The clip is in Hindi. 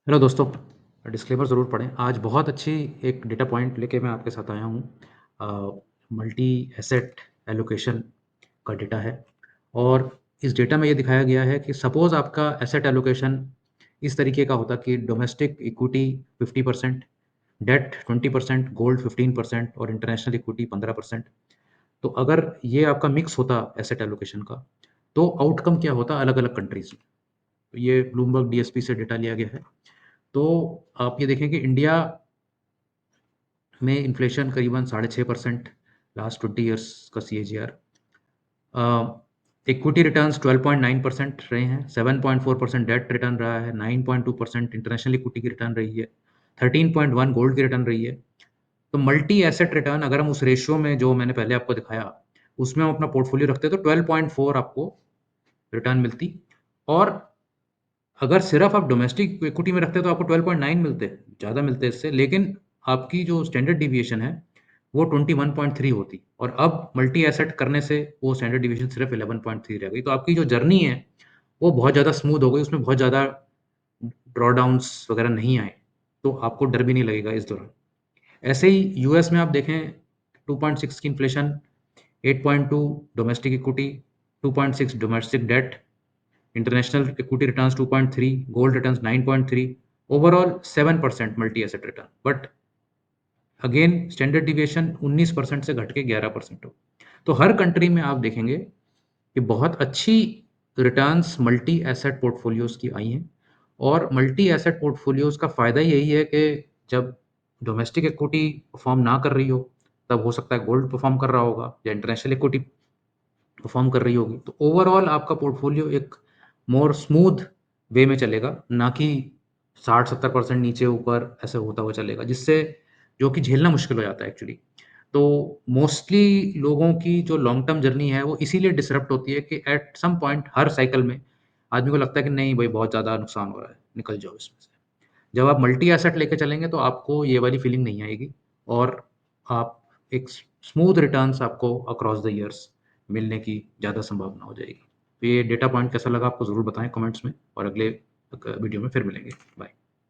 हेलो दोस्तों, डिस्क्लेमर ज़रूर पढ़ें। आज बहुत अच्छी एक डेटा पॉइंट लेके मैं आपके साथ आया हूँ। मल्टी एसेट एलोकेशन का डेटा है और इस डेटा में ये दिखाया गया है कि सपोज़ आपका एसेट एलोकेशन इस तरीके का होता कि डोमेस्टिक इक्विटी 50%, डेट 20%, गोल्ड 15% और इंटरनेशनल इक्विटी 15%। तो अगर ये आपका मिक्स होता एसेट एलोकेशन का, तो आउटकम क्या होता अलग-अलग कंट्रीज़ में। तो ये ब्लूमबर्ग डीएसपी से डेटा लिया गया है। तो आप ये देखें कि इंडिया में इन्फ्लेशन करीबन 6.5% लास्ट 20 इयर्स का सीएजीआर। इक्विटी रिटर्न्स 12.9% रहे हैं, 7.4% डेट रिटर्न रहा है, 9.2% इंटरनेशनल इक्विटी की रिटर्न रही है, 13.1 गोल्ड की रिटर्न रही है। तो मल्टी एसेट रिटर्न अगर हम उस रेशियो में जो मैंने पहले आपको दिखाया, उसमें हम अपना पोर्टफोलियो रखते तो 12.4 आपको रिटर्न मिलती और अगर सिर्फ आप डोमेस्टिक इक्विटी में रखते तो आपको 12.9 मिलते, ज़्यादा मिलते इससे, लेकिन आपकी जो स्टैंडर्ड डेविएशन है, वो 21.3 होती और अब मल्टी एसेट करने से वो स्टैंडर्ड डेविएशन सिर्फ 11.3 रह गई। तो आपकी जो जर्नी है, वो बहुत ज़्यादा स्मूथ हो गई, उसमें बहुत ज़्यादा ड्रॉडाउन्स वगैरह नहीं आए, तो आपको डर भी नहीं लगेगा इस दौरान। ऐसे ही यूएस में आप देखें 2.6 की inflation, 8.2 domestic equity, 2.6 domestic debt, international equity returns 2.3, gold returns 9.3, overall 7% multi asset return. But again standard deviation 19% से घट के 11% हो। तो हर कंट्री में आप देखेंगे कि बहुत अच्छी रिटर्न्स मल्टी एसेट पोर्टफोलियोज़ की आई हैं और मल्टी एसेट पोर्टफोलियोज़ का फ़ायदा यही है कि जब डोमेस्टिक इक्विटी परफ़ॉर्म ना कर रही हो, तब हो सकता है गोल्ड परफ़ॉर्म कर रहा होगा या इंटरनेशनल इक्विटी परफ़ॉर्म कर रही होगी। तो ओवरऑल आपका पोर्टफोलियो एक मोर स्मूथ वे में चलेगा, ना कि 60-70% नीचे-ऊपर ऐसे होता हुआ चलेगा, जिससे जो कि झेलना मुश्किल हो जाता है एक्चुअली। तो मोस्टली लोगों की जो लॉन्ग टर्म जर्नी है, वो इसीलिए डिसरप्ट होती है कि एट सम पॉइंट हर साइकिल में आदमी को लगता है कि नहीं भई बहुत ज़्यादा नुकसान हो रहा है, निकल जाओ इसमें से। जब आप मल्टी एसेट लेके चलेंगे तो आपको ये वाली फीलिंग नहीं आएगी और आप एक स्मूथ रिटर्न्स आपको अक्रॉस द ईयर्स मिलने की ज़्यादा संभावना हो जाएगी। तो ये डेटा पॉइंट कैसा लगा आपको ज़रूर बताएँ कमेंट्स में और अगले वीडियो में फिर मिलेंगे। बाय।